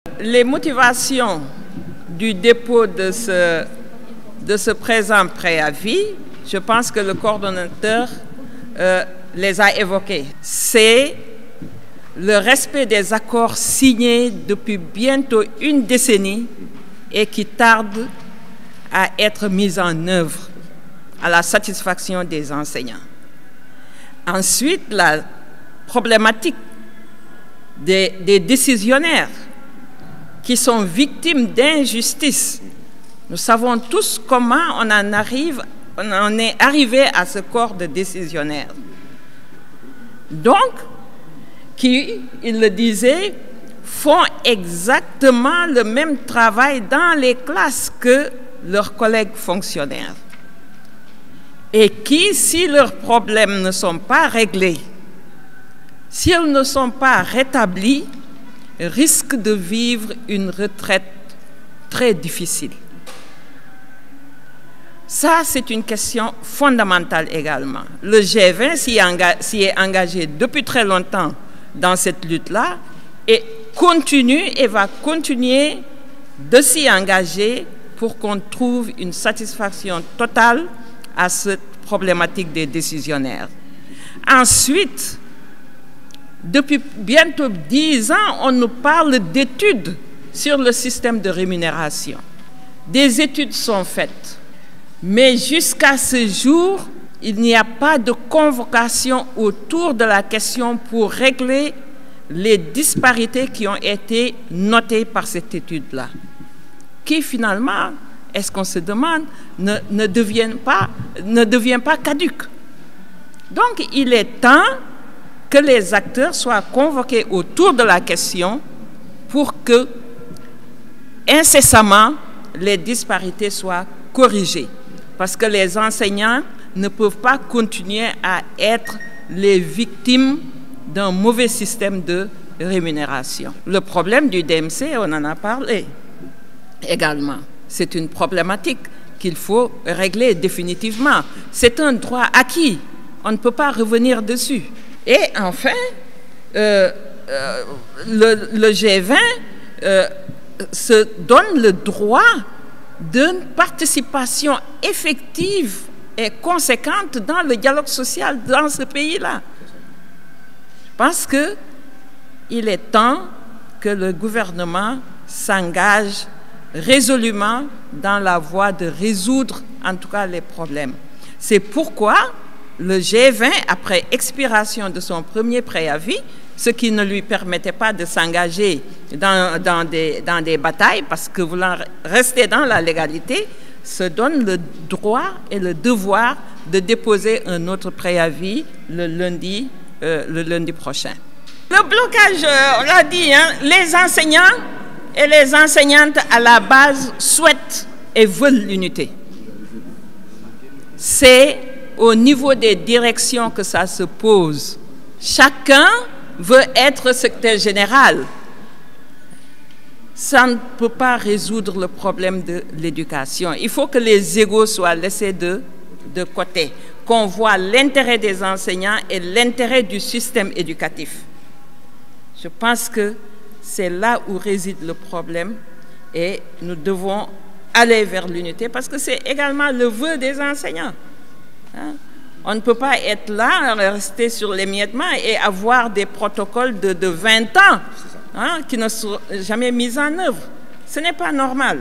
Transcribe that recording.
Les motivations du dépôt de ce présent préavis, je pense que le coordonnateur les a évoquées. C'est le respect des accords signés depuis bientôt une décennie et qui tardent à être mis en œuvre à la satisfaction des enseignants. Ensuite, la problématique des décisionnaires qui sont victimes d'injustice. Nous savons tous comment on est arrivé à ce corps de décisionnaires. Donc, qui, il le disait, font exactement le même travail dans les classes que leurs collègues fonctionnaires. Et qui, si leurs problèmes ne sont pas réglés, s'ils ne sont pas rétablis, risquent de vivre une retraite très difficile. Ça, c'est une question fondamentale également. Le G20 s'y est engagé depuis très longtemps dans cette lutte-là et continue et va continuer de s'y engager pour qu'on trouve une satisfaction totale à cette problématique des décisionnaires. Ensuite, depuis bientôt 10 ans, on nous parle d'études sur le système de rémunération. Des études sont faites, mais jusqu'à ce jour, il n'y a pas de convocation autour de la question pour régler les disparités qui ont été notées par cette étude-là, qui finalement, est-ce qu'on se demande, ne devient pas caduque. Donc, il est temps que les acteurs soient convoqués autour de la question pour que, incessamment, les disparités soient corrigées. Parce que les enseignants ne peuvent pas continuer à être les victimes d'un mauvais système de rémunération. Le problème du DMC, on en a parlé également. C'est une problématique qu'il faut régler définitivement. C'est un droit acquis. On ne peut pas revenir dessus. Et enfin, le G20 se donne le droit d'une participation effective et conséquente dans le dialogue social dans ce pays-là. Je pense qu'il est temps que le gouvernement s'engage résolument dans la voie de résoudre en tout cas les problèmes. C'est pourquoi le G20, après expiration de son premier préavis, ce qui ne lui permettait pas de s'engager dans des batailles, parce que voulant rester dans la légalité, se donne le droit et le devoir de déposer un autre préavis le lundi prochain. Le blocage, on l'a dit, hein, les enseignants et les enseignantes à la base souhaitent et veulent l'unité. C'est au niveau des directions que ça se pose. Chacun veut être secrétaire général. Ça ne peut pas résoudre le problème de l'éducation. Il faut que les égos soient laissés de côté, qu'on voit l'intérêt des enseignants et l'intérêt du système éducatif. Je pense que c'est là où réside le problème et nous devons aller vers l'unité parce que c'est également le vœu des enseignants. Hein? On ne peut pas être là, rester sur l'émiettement et avoir des protocoles de 20 ans hein, qui ne sont jamais mis en œuvre. Ce n'est pas normal.